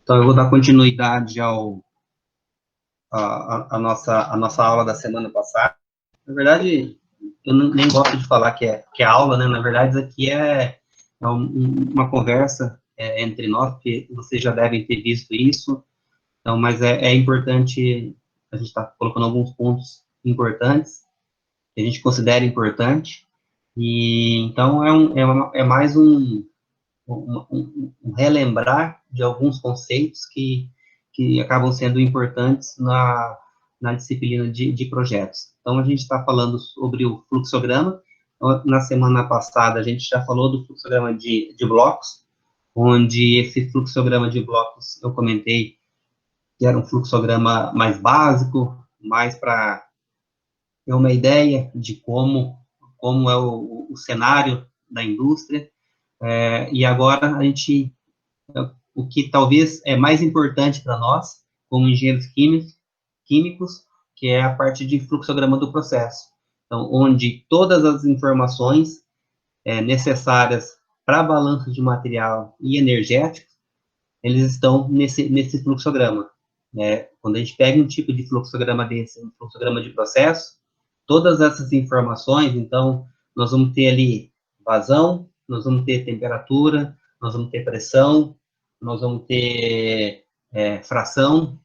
Então, eu vou dar continuidade à nossa aula da semana passada. Na verdade, eu nem gosto de falar que é aula, né? Na verdade, isso aqui é uma conversa entre nós, porque vocês já devem ter visto isso. Então, mas é importante, a gente está colocando alguns pontos importantes, que a gente considera importante. E, então, é mais um relembrar de alguns conceitos que acabam sendo importantes na disciplina de projetos. Então, a gente está falando sobre o fluxograma. Na semana passada, a gente já falou do fluxograma de blocos, onde esse fluxograma de blocos, eu comentei que era um fluxograma mais básico, mais para ter uma ideia de como é o cenário da indústria. E agora o que talvez é mais importante para nós, como engenheiros químicos, que é a parte de fluxograma do processo. Então, onde todas as informações necessárias para balanço de material e energético, eles estão nesse fluxograma. Quando a gente pega um tipo de fluxograma desse, um fluxograma de processo, todas essas informações, então, nós vamos ter ali vazão, nós vamos ter temperatura, nós vamos ter pressão, nós vamos ter fração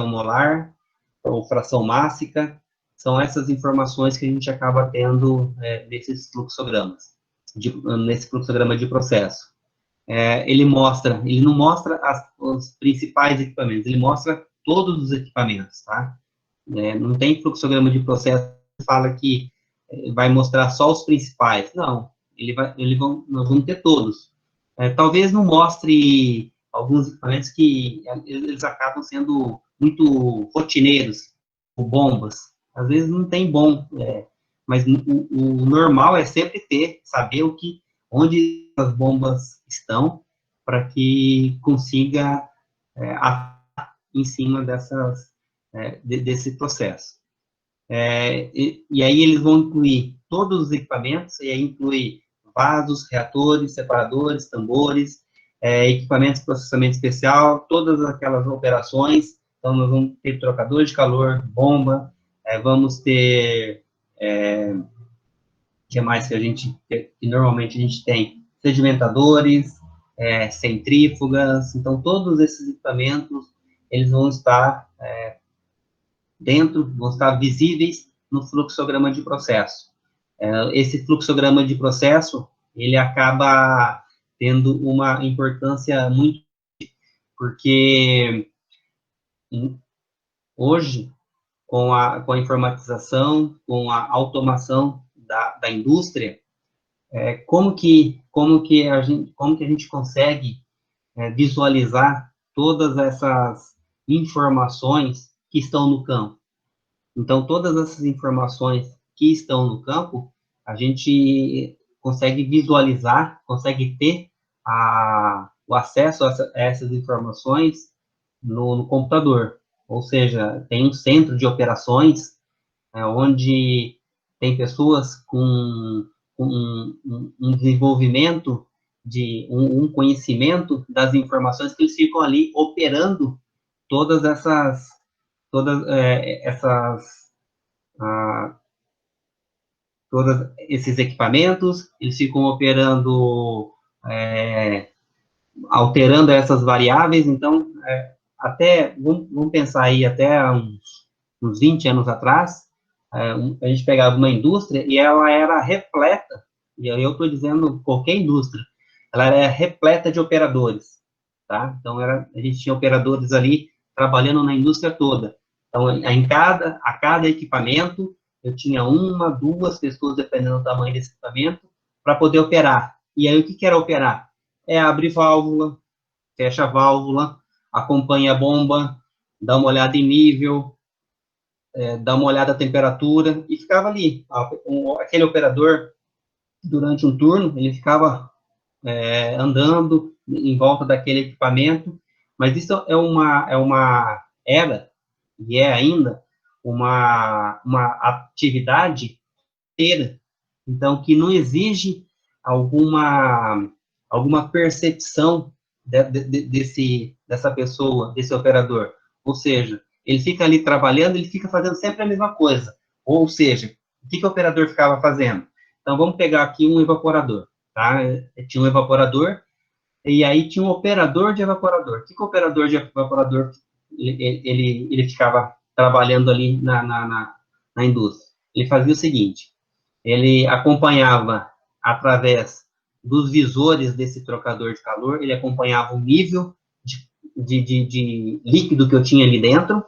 molar, ou fração mássica, são essas informações que a gente acaba tendo nesses fluxogramas, nesse fluxograma de processo. Ele não mostra os principais equipamentos, ele mostra todos os equipamentos, tá? Não tem fluxograma de processo que fala que vai mostrar só os principais, não, nós vamos ter todos. Talvez não mostre alguns equipamentos que eles acabam sendo muito rotineiros, ou bombas, às vezes não tem mas o normal é sempre saber onde as bombas estão, para que consiga atuar em cima desse processo. E aí eles vão incluir todos os equipamentos, e aí inclui vasos, reatores, separadores, tambores, equipamentos de processamento especial, todas aquelas operações. Então, nós vamos ter trocador de calor, bomba, vamos ter, o que mais que normalmente a gente tem? Sedimentadores, centrífugas. Então, todos esses equipamentos, eles vão estar vão estar visíveis no fluxograma de processo. Esse fluxograma de processo, ele acaba tendo uma importância muito, porque hoje, com a informatização, com a automação da indústria, como que a gente consegue visualizar todas essas informações que estão no campo? Então, todas essas informações que estão no campo, a gente consegue visualizar, consegue ter o acesso a essas informações no computador. Ou seja, tem um centro de operações onde tem pessoas com um desenvolvimento um conhecimento das informações, que eles ficam ali operando todas essas todos esses equipamentos, eles ficam operando, alterando essas variáveis. Então, vamos pensar aí, até uns 20 anos atrás, a gente pegava uma indústria e ela era repleta, e eu estou dizendo qualquer indústria, ela era repleta de operadores, tá? Então, a gente tinha operadores ali trabalhando na indústria toda. Então, a cada equipamento, eu tinha uma, duas pessoas, dependendo do tamanho desse equipamento, para poder operar. E aí, o que era operar? Abrir válvula, fecha a válvula, acompanha a bomba, dá uma olhada em nível, dá uma olhada na temperatura, e ficava ali. Aquele operador, durante um turno, ele ficava andando em volta daquele equipamento, mas isso era, e é ainda, uma atividade inteira, então, que não exige alguma percepção dessa pessoa, desse operador. Ou seja, ele fica ali trabalhando, ele fica fazendo sempre a mesma coisa. Ou seja, o que o operador ficava fazendo? Então, vamos pegar aqui um evaporador, tá? Tinha um evaporador, e aí tinha um operador de evaporador. O que o operador de evaporador, ele ficava trabalhando ali na indústria? Ele fazia o seguinte, ele acompanhava, através dos visores desse trocador de calor, ele acompanhava o nível de líquido que eu tinha ali dentro,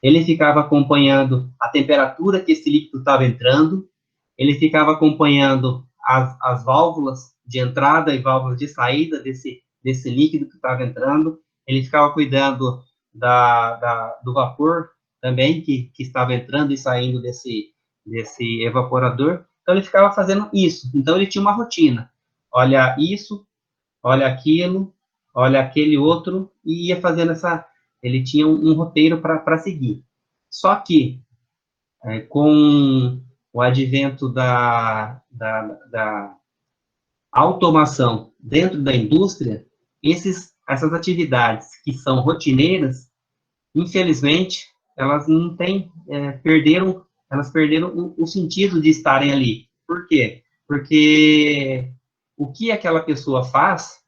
ele ficava acompanhando a temperatura que esse líquido estava entrando, ele ficava acompanhando as válvulas de entrada e válvulas de saída desse líquido que estava entrando, ele ficava cuidando do vapor também que estava entrando e saindo desse evaporador, então ele ficava fazendo isso, então ele tinha uma rotina, olha isso, olha aquilo, olha aquele outro, e ia fazendo ele tinha um roteiro para seguir. Só que, com o advento da automação dentro da indústria, essas atividades que são rotineiras, infelizmente, elas não têm, elas perderam o sentido de estarem ali. Por quê? Porque o que aquela pessoa faz,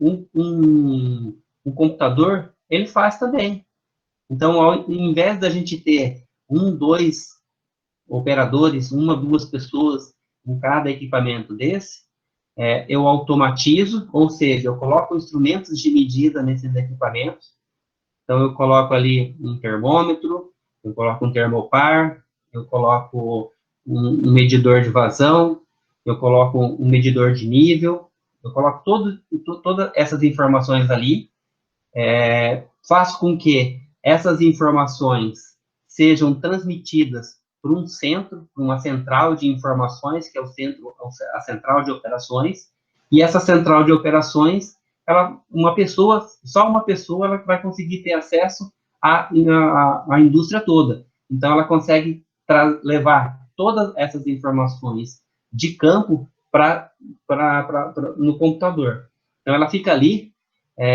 um computador, ele faz também. Então, ao invés da gente ter dois operadores, uma, duas pessoas em cada equipamento desse, eu automatizo, ou seja, eu coloco instrumentos de medida nesses equipamentos. Então, eu coloco ali um termômetro, eu coloco um termopar, eu coloco um medidor de vazão, eu coloco um medidor de nível, eu coloco todas essas informações ali, faço com que essas informações sejam transmitidas para um centro, para uma central de informações, que é a central de operações, e essa central de operações, só uma pessoa, ela vai conseguir ter acesso à indústria toda. Então, ela consegue levar todas essas informações de campo no computador. Então, ela fica ali,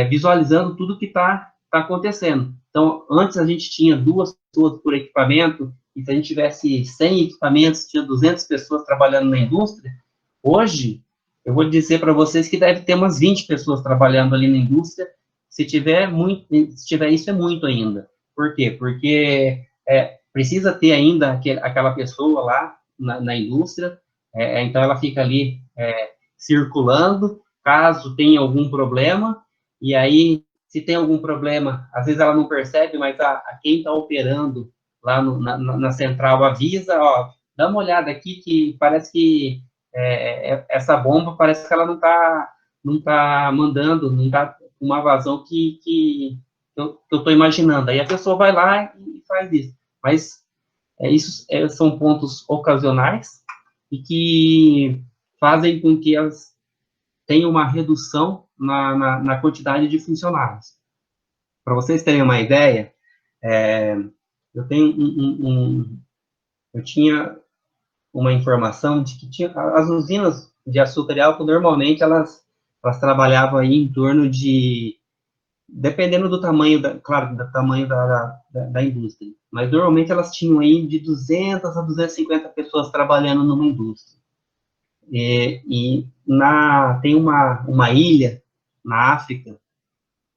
visualizando tudo que está acontecendo. Então, antes a gente tinha 2 pessoas por equipamento, e se a gente tivesse 100 equipamentos, tinha 200 pessoas trabalhando na indústria. Hoje, eu vou dizer para vocês que deve ter umas 20 pessoas trabalhando ali na indústria. Se tiver isso, é muito ainda. Por quê? Porque precisa ter ainda aquela pessoa lá na indústria, então ela fica ali circulando, caso tenha algum problema, e aí, se tem algum problema, às vezes ela não percebe, mas quem está operando lá na central avisa, ó, dá uma olhada aqui que parece que essa bomba parece que ela não tá mandando, não tá com uma vazão que eu estou imaginando. Aí a pessoa vai lá e faz isso. Mas isso são pontos ocasionais e que fazem com que elas tenham uma redução na quantidade de funcionários. Para vocês terem uma ideia, eu tinha uma informação de que as usinas de açúcar e álcool, normalmente, elas trabalhavam aí em torno de, dependendo do tamanho, claro, do tamanho da indústria, mas normalmente elas tinham aí de 200 a 250 pessoas trabalhando numa indústria. Tem uma ilha na África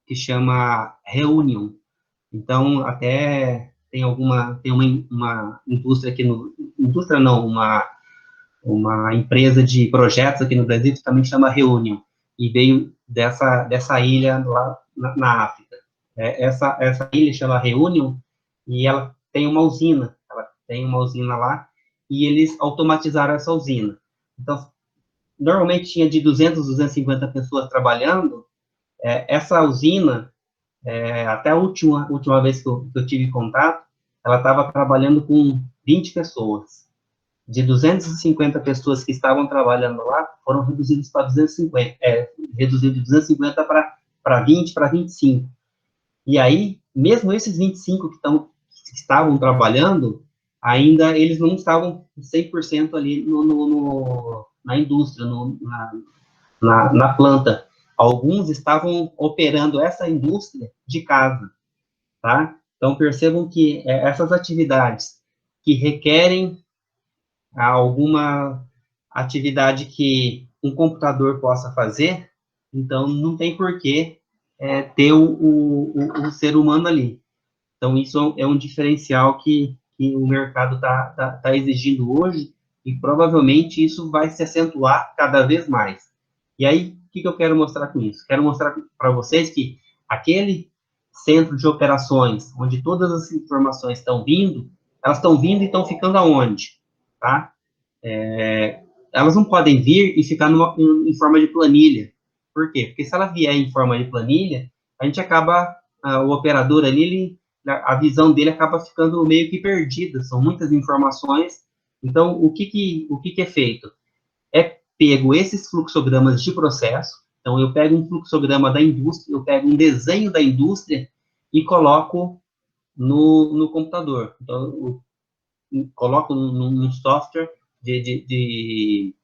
que chama Reunion. Então, até tem uma indústria aqui indústria não, uma empresa de projetos aqui no Brasil que também chama Reunion, e veio dessa ilha lá na África. Essa ilha chama Reunion, e ela tem uma usina lá, e eles automatizaram essa usina. Então, normalmente tinha de 200 a 250 pessoas trabalhando. Essa usina, até a última vez que eu tive contato, ela estava trabalhando com 20 pessoas. De 250 pessoas que estavam trabalhando lá, foram reduzidos para 250, reduzido de 250 para 20, para 25. E aí, mesmo esses 25 que estavam trabalhando, ainda eles não estavam 100% ali na indústria, na planta. alguns estavam operando essa indústria de casa, tá? Então, percebam que essas atividades que requerem alguma atividade que um computador possa fazer, então não tem porquê ter o ser humano ali. Então, isso é um diferencial que o mercado tá exigindo hoje, e provavelmente isso vai se acentuar cada vez mais. E aí, o que eu quero mostrar com isso? Quero mostrar para vocês que aquele centro de operações, onde todas as informações estão vindo, elas estão vindo e estão ficando aonde? Tá? Elas não podem vir e ficar em forma de planilha. Por quê? Porque se ela vier em forma de planilha, a gente acaba, o operador ali, a visão dele acaba ficando meio que perdida, são muitas informações. Então, o que é feito? É pego esses fluxogramas de processo, então eu pego um fluxograma da indústria, eu pego um desenho da indústria e coloco no computador. Então, eu coloco num software de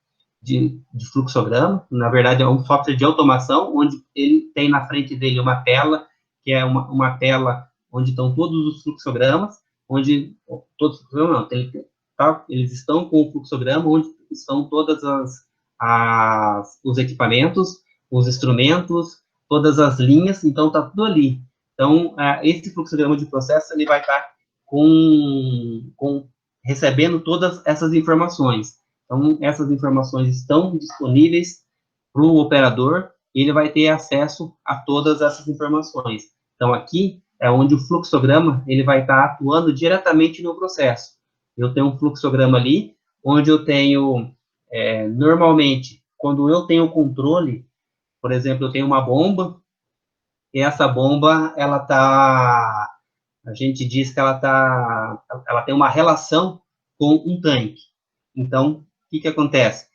fluxograma, na verdade é um software de automação, onde ele tem na frente dele uma tela, que é uma tela onde estão todos os fluxogramas, onde todos não, eles estão com o fluxograma, onde estão todas os equipamentos, os instrumentos, todas as linhas, então está tudo ali. Então, esse fluxograma de processo, ele vai estar recebendo todas essas informações. Então, essas informações estão disponíveis para o operador, e ele vai ter acesso a todas essas informações. Então, aqui é onde o fluxograma ele vai estar atuando diretamente no processo. Eu tenho um fluxograma ali, onde eu tenho, normalmente, quando eu tenho controle, por exemplo, eu tenho uma bomba, e essa bomba, a gente diz que ela tem uma relação com um tanque. Então, o que acontece?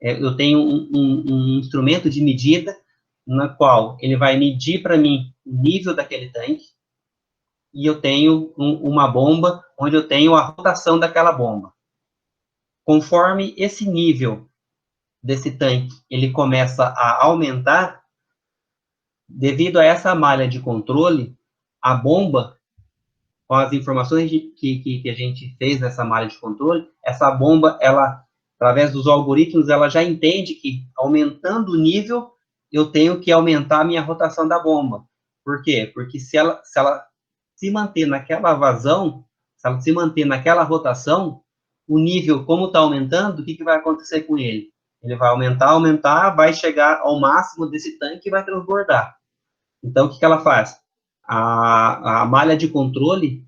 Eu tenho um instrumento de medida, na qual ele vai medir para mim o nível daquele tanque, e eu tenho uma bomba, onde eu tenho a rotação daquela bomba. Conforme esse nível desse tanque, ele começa a aumentar, devido a essa malha de controle, a bomba, com as informações que a gente fez nessa malha de controle, essa bomba, ela, através dos algoritmos, ela já entende que, aumentando o nível, eu tenho que aumentar a minha rotação da bomba. Por quê? Porque se ela se manter naquela vazão, se ela se manter naquela rotação, o nível, como está aumentando, o que vai acontecer com ele? Ele vai aumentar, vai chegar ao máximo desse tanque e vai transbordar. Então, o que ela faz? A malha de controle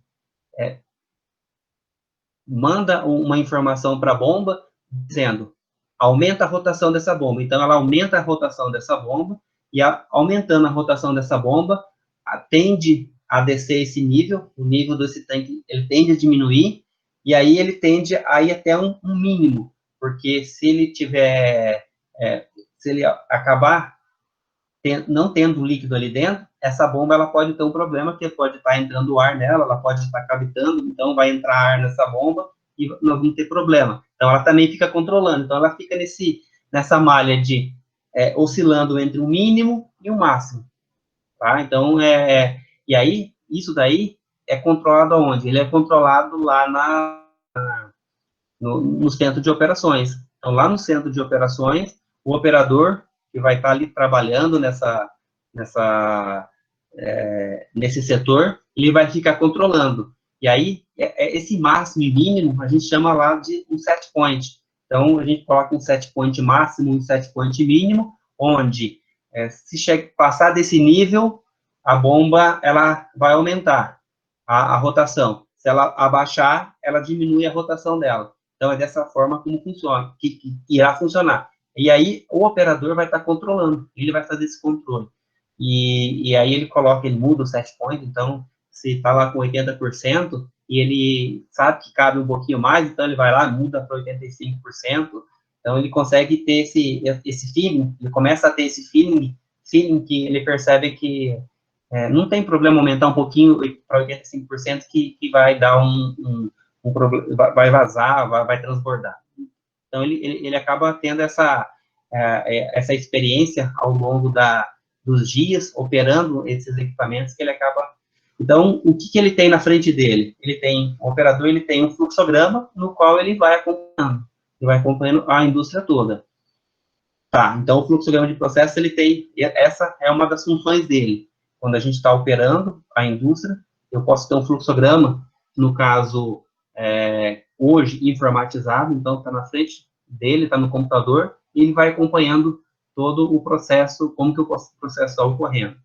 manda uma informação para a bomba, dizendo, aumenta a rotação dessa bomba. Então, ela aumenta a rotação dessa bomba, e aumentando a rotação dessa bomba, tende a descer esse nível, o nível desse tanque, ele tende a diminuir, e aí ele tende a ir até um mínimo, porque se ele se ele acabar não tendo líquido ali dentro, essa bomba ela pode ter um problema, que pode estar entrando ar nela, ela pode estar cavitando, então vai entrar ar nessa bomba e nós vamos ter problema. Então, ela também fica controlando. Então, ela fica nessa malha de oscilando entre o mínimo e o máximo. Tá? Então, e aí, isso daí é controlado aonde? Ele é controlado lá no centro de operações. Então, lá no centro de operações, o operador que vai estar ali trabalhando nesse setor, ele vai ficar controlando. E aí, esse máximo e mínimo, a gente chama lá de um set point. Então, a gente coloca um set point máximo, um set point mínimo, onde, se passar desse nível, a bomba ela vai aumentar a rotação. Se ela abaixar, ela diminui a rotação dela. Então, é dessa forma como funciona, que irá funcionar. E aí, o operador vai estar controlando, ele vai fazer esse controle. E aí ele muda o set point, então, se está lá com 80%, e ele sabe que cabe um pouquinho mais, então ele vai lá, muda para 85%, então ele consegue ter esse feeling, ele começa a ter esse feeling que ele percebe que não tem problema aumentar um pouquinho para 85%, que vai dar um problema, vai vazar, vai transbordar. Então, ele acaba tendo essa experiência ao longo dos dias, operando esses equipamentos, que ele acaba... Então, o que ele tem na frente dele? O operador, ele tem um fluxograma no qual ele vai acompanhando a indústria toda. Tá, então o fluxograma de processo, essa é uma das funções dele. Quando a gente está operando a indústria, eu posso ter um fluxograma, no caso, hoje, informatizado, então está na frente dele, está no computador, e ele vai acompanhando todo o processo, como que o processo está ocorrendo.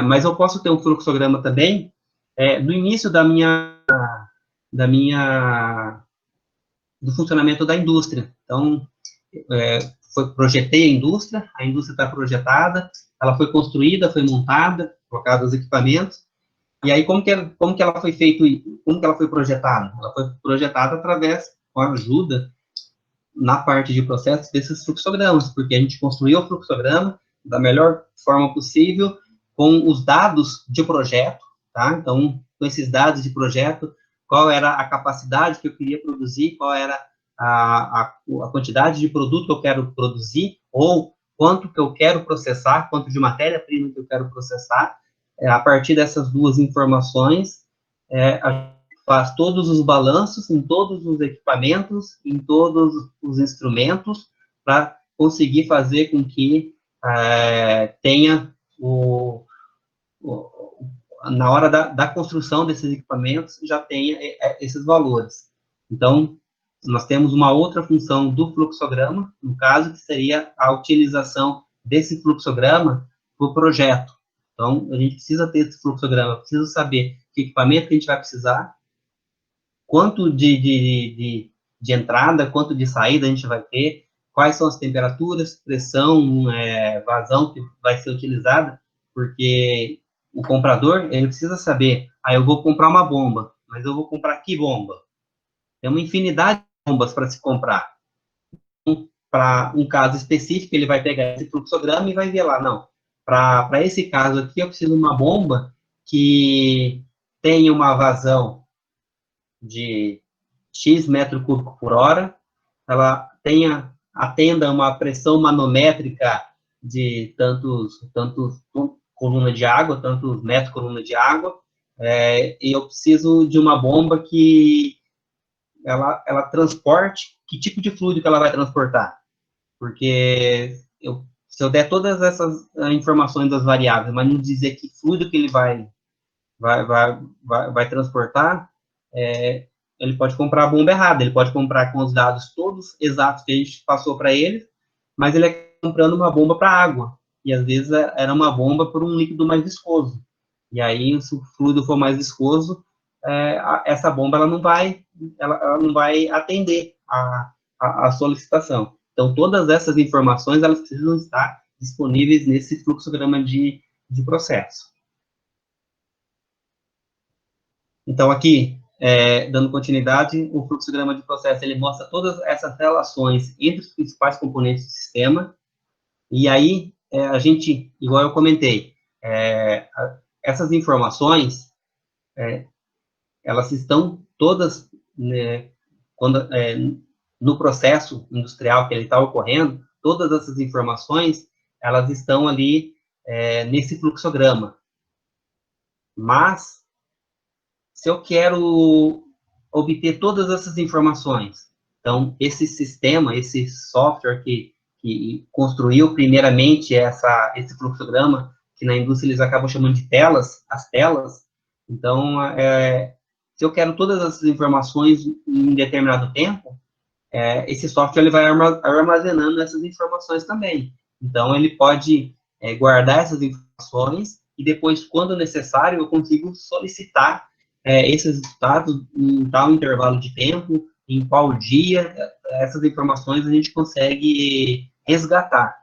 Mas eu posso ter um fluxograma também, no início do funcionamento da indústria. Então, projetei a indústria está projetada, ela foi construída, foi montada, colocados os equipamentos, e aí como que ela foi feita, como que ela foi projetada? Ela foi projetada através, com a ajuda, na parte de processo, desses fluxogramas, porque a gente construiu o fluxograma da melhor forma possível, com os dados de projeto, tá? Então, com esses dados de projeto, qual era a capacidade que eu queria produzir, qual era a quantidade de produto que eu quero produzir, ou quanto que eu quero processar, quanto de matéria-prima que eu quero processar. A partir dessas duas informações, a gente faz todos os balanços em todos os equipamentos, em todos os instrumentos, para conseguir fazer com que tenha na hora da construção desses equipamentos, já tenha esses valores. Então, nós temos uma outra função do fluxograma, no caso, que seria a utilização desse fluxograma para o projeto. Então, a gente precisa ter esse fluxograma, precisa saber que equipamento que a gente vai precisar, quanto de entrada, quanto de saída a gente vai ter, quais são as temperaturas, pressão, vazão que vai ser utilizada, porque o comprador, ele precisa saber, eu vou comprar uma bomba, mas eu vou comprar que bomba? Tem uma infinidade de bombas para se comprar. Para um caso específico, ele vai pegar esse fluxograma e vai ver lá, não, para esse caso aqui, eu preciso de uma bomba que tenha uma vazão de X metro cúbico por hora, ela atenda uma pressão manométrica de tantos coluna de água, tantos metros coluna de água, e eu preciso de uma bomba que ela transporte, que tipo de fluido que ela vai transportar? Porque se eu der todas essas informações das variáveis, mas não dizer que fluido que ele vai transportar, ele pode comprar a bomba errada, ele pode comprar com os dados todos exatos que a gente passou para ele, mas ele é comprando uma bomba para água, e às vezes era uma bomba por um líquido mais viscoso. E aí, se o fluido for mais viscoso, essa bomba ela não vai atender a solicitação. Então, todas essas informações, elas precisam estar disponíveis nesse fluxograma de processo. Então, aqui, dando continuidade, o fluxograma de processo, ele mostra todas essas relações entre os principais componentes do sistema, e aí, a gente, igual eu comentei, essas informações, elas estão todas, né, no processo industrial que ele está ocorrendo, todas essas informações, elas estão ali nesse fluxograma. Mas, se eu quero obter todas essas informações, então, esse sistema, esse software que construiu primeiramente esse fluxograma, que na indústria eles acabam chamando de telas, as telas, então, se eu quero todas essas informações em determinado tempo, esse software ele vai armazenando essas informações também. Então, ele pode guardar essas informações e depois, quando necessário, eu consigo solicitar esses resultados em tal intervalo de tempo, em qual dia, essas informações a gente consegue resgatar.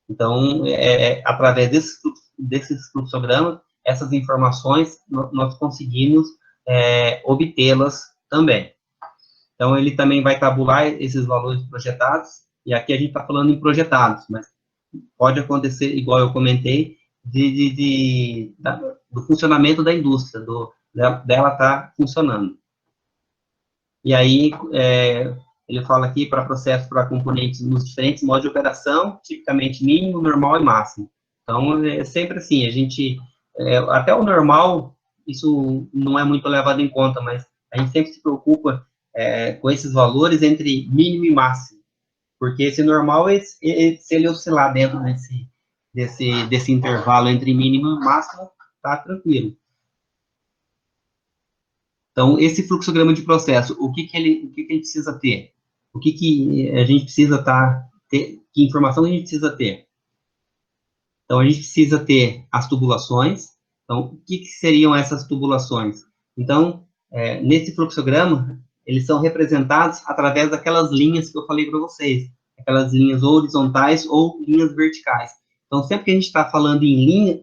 Então, através desses fluxogramas, essas informações, nós conseguimos obtê-las também. Então, ele também vai tabular esses valores projetados, e aqui a gente está falando em projetados, mas pode acontecer, igual eu comentei, do funcionamento da indústria, dela estar funcionando. E aí, ele fala aqui para processos, para componentes nos diferentes modos de operação, tipicamente mínimo, normal e máximo. Então, é sempre assim, a gente, até o normal, isso não é muito levado em conta, mas a gente sempre se preocupa com esses valores entre mínimo e máximo, porque esse normal, se ele oscilar dentro desse intervalo entre mínimo e máximo, tá tranquilo. Então, esse fluxograma de processo, o que ele precisa ter? O que a gente precisa ter, que informação a gente precisa ter? Então, a gente precisa ter as tubulações. Então, o que seriam essas tubulações? Então, nesse fluxograma, eles são representados através daquelas linhas que eu falei para vocês, aquelas linhas horizontais ou linhas verticais. Então, sempre que a gente está falando em linha,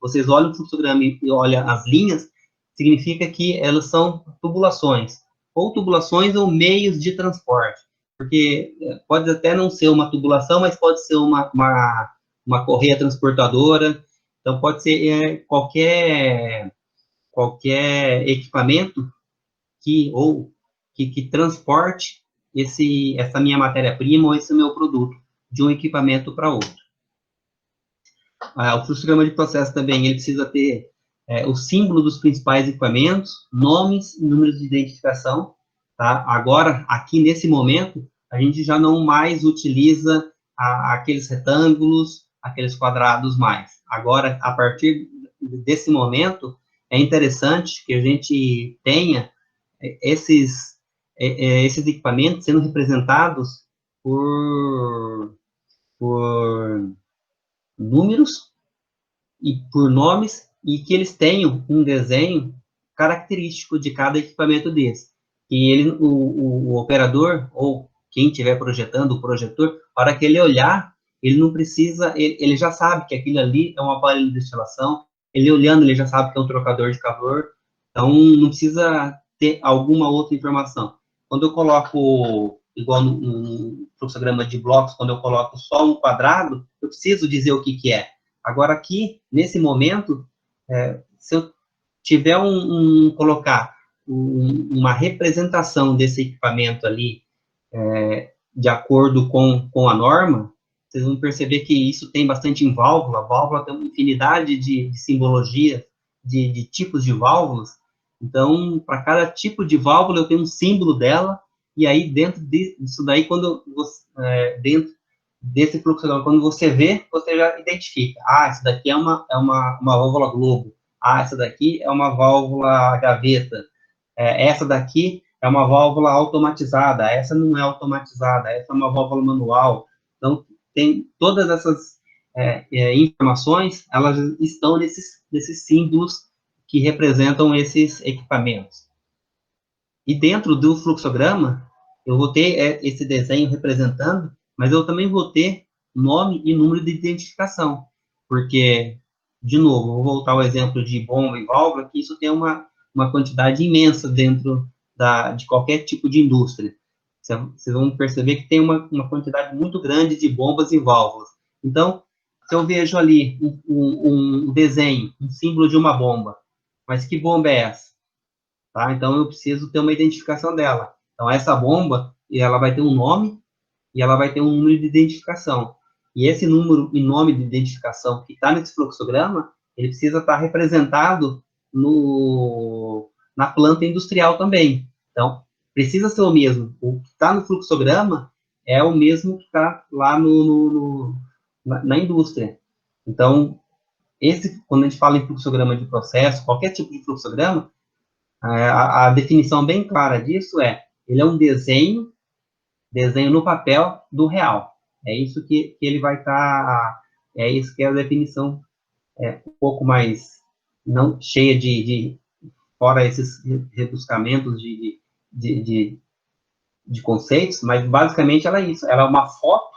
vocês olham o fluxograma e olham as linhas, significa que elas são tubulações, ou meios de transporte, porque pode até não ser uma tubulação, mas pode ser uma correia transportadora, então pode ser qualquer equipamento que transporte essa minha matéria-prima ou esse meu produto de um equipamento para outro. O fluxograma de processo também, ele precisa ter o símbolo dos principais equipamentos, nomes e números de identificação, tá? Agora, aqui nesse momento, a gente já não mais utiliza aqueles retângulos, aqueles quadrados mais. Agora, a partir desse momento, é interessante que a gente tenha esses equipamentos sendo representados por números e por nomes, e que eles tenham um desenho característico de cada equipamento desse. E o operador, ou quem estiver projetando, o projetor, para que ele olhar, ele não precisa, ele já sabe que aquilo ali é um aparelho de destilação, ele olhando, ele já sabe que é um trocador de calor, então não precisa ter alguma outra informação. Quando eu coloco, igual no fluxograma de blocos, quando eu coloco só um quadrado, eu preciso dizer o que é. Agora, aqui, nesse momento, se eu tiver colocar uma representação desse equipamento ali, de acordo com a norma, vocês vão perceber que isso tem bastante em válvula. A válvula tem uma infinidade de simbologia, de tipos de válvulas. Então, para cada tipo de válvula, eu tenho um símbolo dela, e aí, dentro disso daí, dentro desse fluxo, quando você vê, você já identifica. Essa daqui é uma válvula globo. Essa daqui é uma válvula gaveta. Essa daqui é uma válvula automatizada. Essa não é automatizada. Essa é uma válvula manual. Então, tem todas essas informações, elas estão nesses símbolos que representam esses equipamentos. E dentro do fluxograma, eu vou ter esse desenho representando, mas eu também vou ter nome e número de identificação, porque, de novo, vou voltar ao exemplo de bomba e válvula, que isso tem uma quantidade imensa dentro de qualquer tipo de indústria. Vocês vão perceber que tem uma quantidade muito grande de bombas e válvulas. Então, se eu vejo ali um desenho, um símbolo de uma bomba, mas que bomba é essa? Tá? Então, eu preciso ter uma identificação dela. Então, essa bomba, ela vai ter um nome e ela vai ter um número de identificação. E esse número e nome de identificação que está nesse fluxograma, ele precisa estar representado na planta industrial também. Então, precisa ser o mesmo. O que está no fluxograma é o mesmo que está lá na indústria. Então, quando a gente fala em fluxograma de processo, qualquer tipo de fluxograma, a definição bem clara disso ele é um desenho no papel do real. É isso que ele vai estar, é isso que é a definição um pouco mais, não cheia fora esses rebuscamentos de conceitos, mas basicamente ela é isso, ela é uma foto,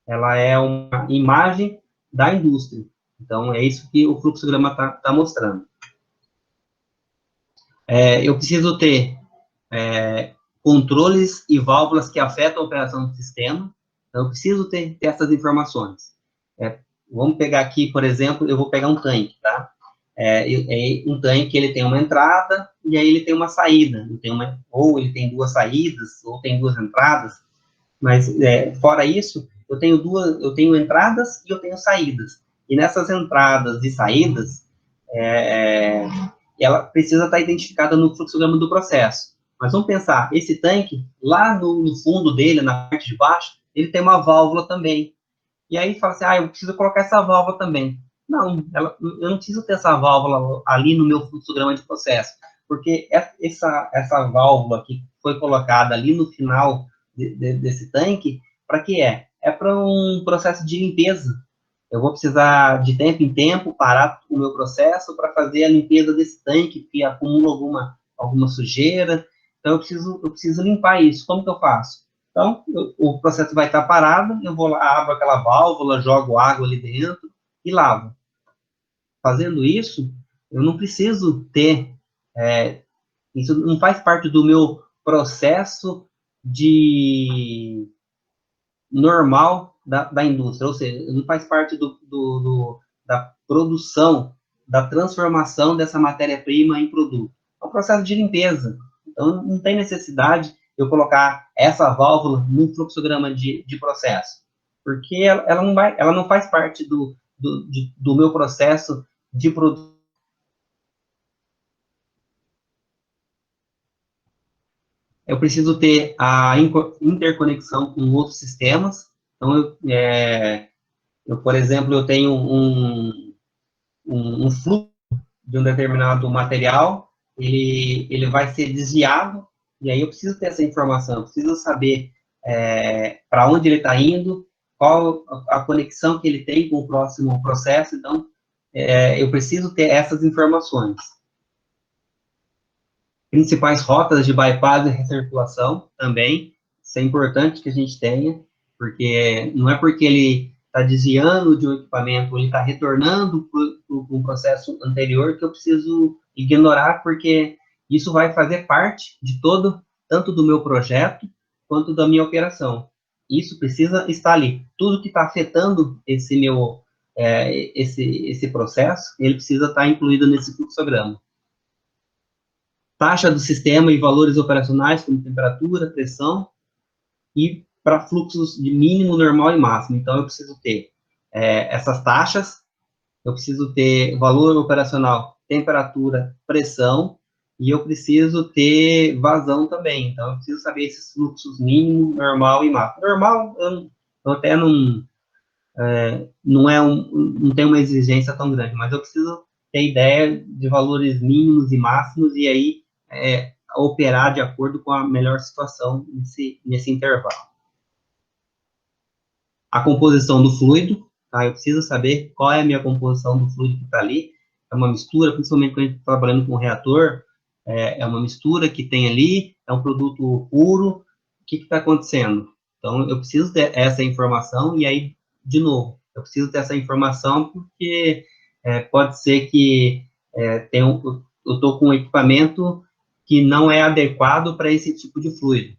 ela é uma imagem da indústria. Então, é isso que o fluxograma está mostrando. Eu preciso ter controles e válvulas que afetam a operação do sistema. Então, eu preciso ter essas informações. Vamos pegar aqui, por exemplo, eu vou pegar um tanque, tá? Um tanque, ele tem uma entrada e aí ele tem uma saída. Ou ele tem duas saídas, ou tem duas entradas. Mas, fora isso, eu tenho entradas e eu tenho saídas. E nessas entradas e saídas, ela precisa estar identificada no fluxograma do processo. Mas vamos pensar, esse tanque, lá no fundo dele, na parte de baixo, ele tem uma válvula também. E aí fala assim, eu preciso colocar essa válvula também. Não, eu não preciso ter essa válvula ali no meu fluxograma de processo, porque essa válvula que foi colocada ali no final desse tanque, para que é? É para um processo de limpeza. Eu vou precisar, de tempo em tempo, parar o meu processo para fazer a limpeza desse tanque, que acumula alguma sujeira. Então, eu preciso limpar isso. Como que eu faço? Então, o processo vai estar parado, eu vou lá, abro aquela válvula, jogo água ali dentro e lavo. Fazendo isso, eu não preciso ter... isso não faz parte do meu processo de normal da indústria, ou seja, não faz parte da produção, da transformação dessa matéria-prima em produto. É um processo de limpeza. Então, não tem necessidade eu colocar essa válvula no fluxograma de processo, porque ela não faz parte do meu processo de produção. Eu preciso ter a interconexão com outros sistemas. Então, por exemplo, eu tenho um fluxo de um determinado material, ele vai ser desviado, e aí eu preciso ter essa informação, eu preciso saber para onde ele está indo, qual a conexão que ele tem com o próximo processo, então, eu preciso ter essas informações. Principais rotas de bypass e recirculação também, isso é importante que a gente tenha, porque não é porque ele está desviando de um equipamento, ou ele está retornando para um processo anterior, que eu preciso ignorar, porque isso vai fazer parte de tanto do meu projeto, quanto da minha operação. Isso precisa estar ali. Tudo que está afetando esse processo, ele precisa estar incluído nesse fluxograma. Taxa do sistema e valores operacionais, como temperatura, pressão, e para fluxos de mínimo, normal e máximo. Então, eu preciso ter essas taxas, eu preciso ter valor operacional, temperatura, pressão, e eu preciso ter vazão também. Então, eu preciso saber esses fluxos mínimo, normal e máximo. Normal, eu até não tem uma exigência tão grande, mas eu preciso ter ideia de valores mínimos e máximos, e aí operar de acordo com a melhor situação nesse intervalo. A composição do fluido, tá? Eu preciso saber qual é a minha composição do fluido que está ali. É uma mistura, principalmente quando a gente está trabalhando com reator, é uma mistura que tem ali, é um produto puro. O que está acontecendo? Então, eu preciso ter essa informação, e aí, de novo, eu preciso ter essa informação porque pode ser que eu estou com um equipamento que não é adequado para esse tipo de fluido.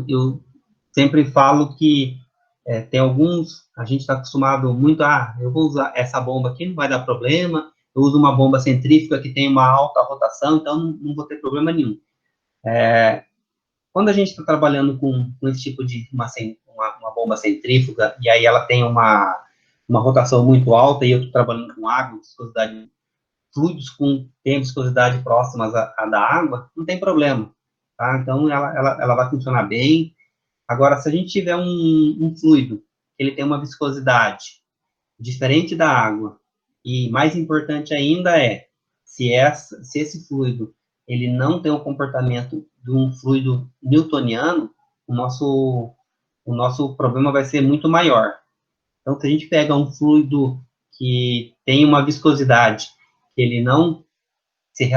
Eu sempre falo que tem alguns, a gente está acostumado muito eu vou usar essa bomba aqui, não vai dar problema, eu uso uma bomba centrífuga que tem uma alta rotação, então não vou ter problema nenhum. Quando a gente está trabalhando com esse tipo de uma bomba centrífuga, e aí ela tem uma rotação muito alta, e eu estou trabalhando com água, viscosidade, fluidos tem viscosidade próximas à da água, não tem problema, tá? Então, ela vai funcionar bem. Agora, se a gente tiver um fluido, ele tem uma viscosidade diferente da água, e mais importante ainda se esse fluido ele não tem o comportamento de um fluido newtoniano, o nosso problema vai ser muito maior. Então, se a gente pega um fluido que tem uma viscosidade, que ele não se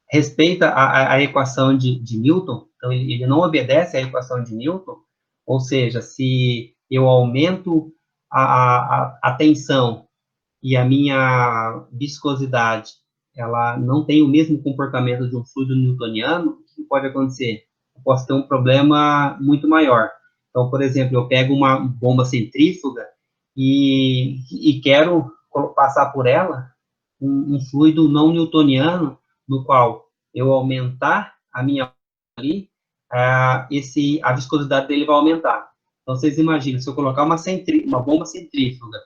respeita a equação de Newton, então ele não obedece à equação de Newton, ou seja, se eu aumento a tensão e a minha viscosidade, ela não tem o mesmo comportamento de um fluido newtoniano, o que pode acontecer? Eu posso ter um problema muito maior. Então, por exemplo, eu pego uma bomba centrífuga e quero passar por ela um fluido não newtoniano, no qual eu aumentar a minha ali, a viscosidade dele vai aumentar. Então, vocês imaginam, se eu colocar uma bomba centrífuga,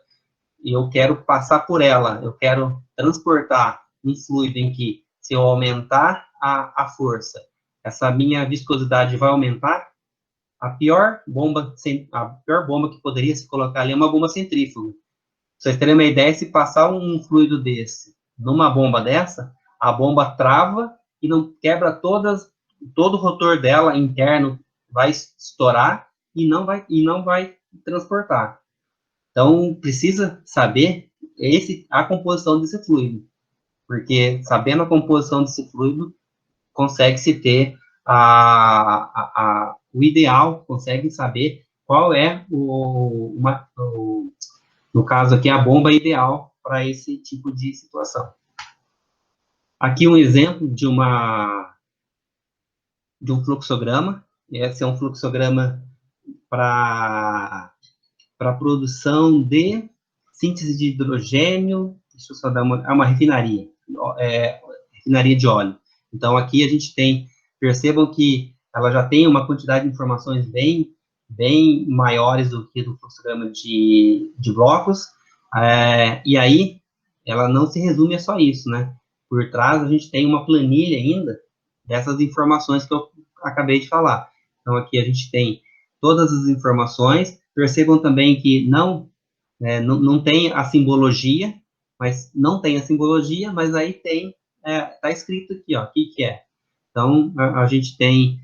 e eu quero passar por ela, eu quero transportar um fluido em que, se eu aumentar a força, essa minha viscosidade vai aumentar. A pior bomba que poderia se colocar ali é uma bomba centrífuga. Pra vocês terem uma ideia, se passar um fluido desse numa bomba dessa, a bomba trava e não quebra todo o rotor dela interno vai estourar e não vai transportar. Então, precisa saber a composição desse fluido, porque sabendo a composição desse fluido, consegue-se ter o ideal, consegue saber qual é no caso aqui, a bomba ideal para esse tipo de situação. Aqui um exemplo de um fluxograma. Esse é um fluxograma para produção de síntese de hidrogênio. Deixa eu só dar é uma refinaria, refinaria de óleo. Então, aqui a gente percebam que ela já tem uma quantidade de informações bem maiores do que do fluxograma de blocos, e aí ela não se resume a só isso, né? Por trás a gente tem uma planilha ainda dessas informações que eu acabei de falar. Então, aqui a gente tem todas as informações. Percebam também que não tem a simbologia, mas aí tem, está escrito aqui, ó, o que é. Então, a gente tem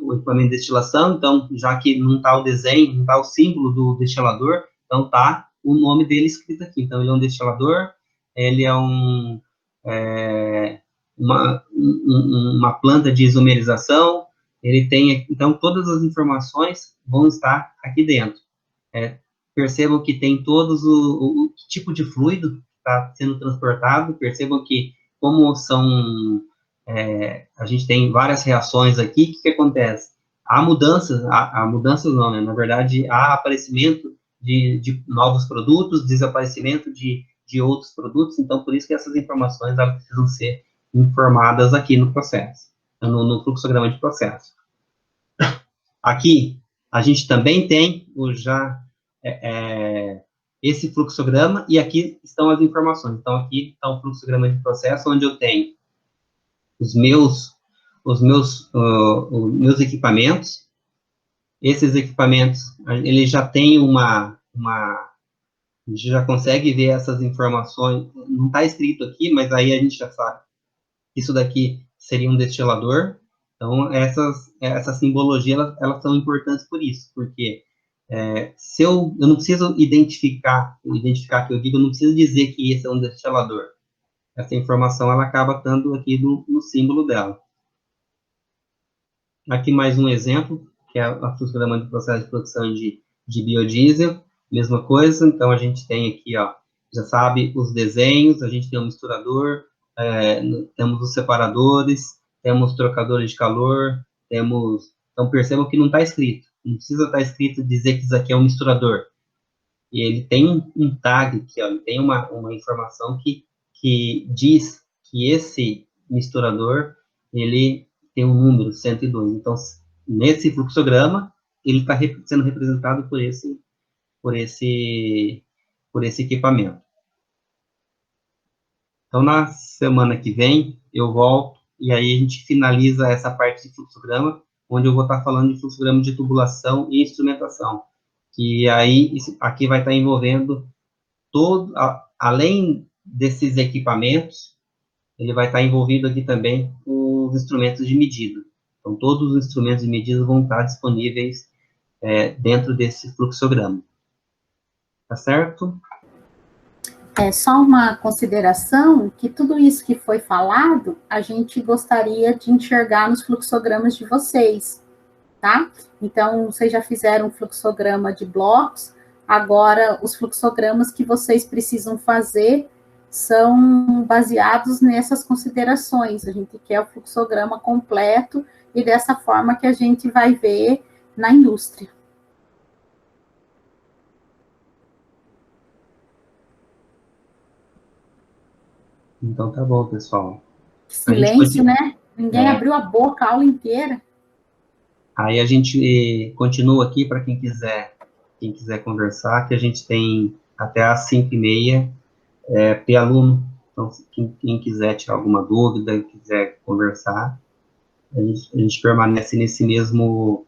o equipamento de destilação, então, já que não está o desenho, não está o símbolo do destilador, então está o nome dele escrito aqui. Então, ele é um destilador, ele é uma planta de isomerização, ele tem, então, todas as informações vão estar aqui dentro. Percebam que tem todos o tipo de fluido que está sendo transportado, percebam que, como a gente tem várias reações aqui, o que acontece? Há mudanças não, né? Na verdade, há aparecimento de novos produtos, desaparecimento de outros produtos, então, por isso que essas informações elas precisam ser informadas aqui no processo, no fluxograma de processo. Aqui, a gente também tem esse fluxograma, e aqui estão as informações. Então, aqui está o fluxograma de processo, onde eu tenho os meus equipamentos. Esses equipamentos, ele já tem a gente já consegue ver essas informações, não está escrito aqui, mas aí a gente já sabe. Isso daqui seria um destilador. Então, essa simbologia, elas são importantes por isso, porque se eu não preciso identificar que eu digo, eu não preciso dizer que esse é um destilador. Essa informação, ela acaba estando aqui no símbolo dela. Aqui mais um exemplo, que é a fluxograma de processo de produção de biodiesel, mesma coisa. Então, a gente tem aqui, ó, já sabe os desenhos, a gente tem um misturador, temos os separadores, temos trocadores de calor, então, percebam que não está escrito. Não precisa estar escrito dizer que isso aqui é um misturador. E ele tem um tag aqui, ó, ele tem uma informação que diz que esse misturador, ele tem um número 102. Então, nesse fluxograma, ele está sendo representado por esse equipamento. Então, na semana que vem, eu volto, e aí a gente finaliza essa parte de fluxograma, onde eu vou estar falando de fluxograma de tubulação e instrumentação. Que aí, aqui vai estar envolvendo além desses equipamentos, ele vai estar envolvido aqui também os instrumentos de medida. Então, todos os instrumentos de medida vão estar disponíveis dentro desse fluxograma. Tá certo? Só uma consideração, que tudo isso que foi falado, a gente gostaria de enxergar nos fluxogramas de vocês, tá? Então, vocês já fizeram um fluxograma de blocos, agora os fluxogramas que vocês precisam fazer são baseados nessas considerações. A gente quer o fluxograma completo e dessa forma que a gente vai ver na indústria. Então, tá bom, pessoal. Silêncio, né? Ninguém abriu a boca a aula inteira. Aí a gente continua aqui para quem quiser conversar, que a gente tem até às 5h30 pré-aluno. Então, quem quiser tirar alguma dúvida, quiser conversar, a gente permanece nesse mesmo